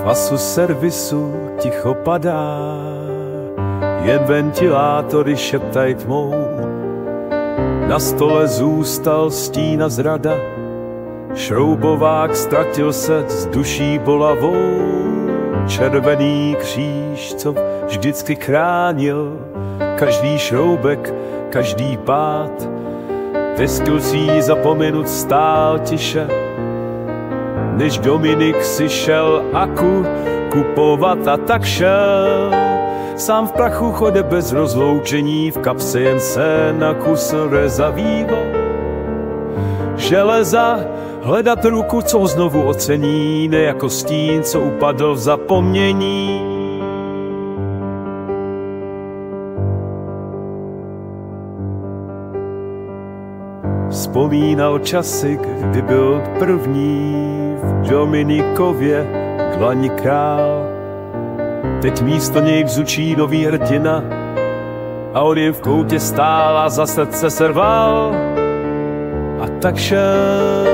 Fasu servisu ticho padá, jen ventilátory šeptaj tmou. Na stole zůstal stín a zrada, šroubovák ztratil se s duší bolavou. Červený kříž, co vždycky chránil každý šroubek, každý pád. Ve skilcí zapomenut stál tiše, než Dominik si šel aku kupovat, a tak šel. Sám v prachu chode bez rozloučení, v kapse jen se na kus rezavýho železa. Hledat ruku, co ho znovu ocení, ne jako stín, co upadl v zapomnění. Vzpomínal časy, kdy byl první v Dominikově dlani král. Teď místo něj vzučí nový hrdina a on jen v koutě stál a za srdce se rval. A tak šel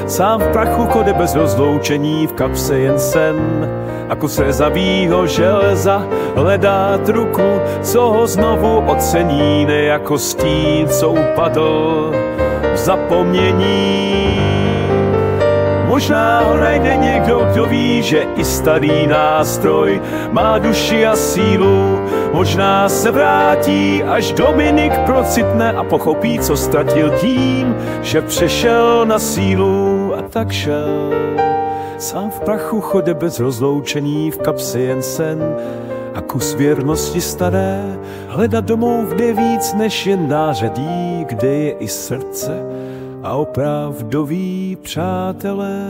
sám v prachu, chode bez rozloučení, v kapse jen sen a kus rezavýho železa. Hledat ruku, co ho znovu ocení, ne jako stín, co upadl v zapomnění. Možná ho najde někdo, kdo ví, že i starý nástroj má duši a sílu. Možná se vrátí, až Dominik procitne a pochopí, co ztratil tím, že přešel na sílu. A tak šel sám v prachu, chode bez rozloučení, v kapse jen sen a kus věrnosti staré. Hledat domov jde víc než jen nářadí, kde je i srdce a opravdoví přátelé.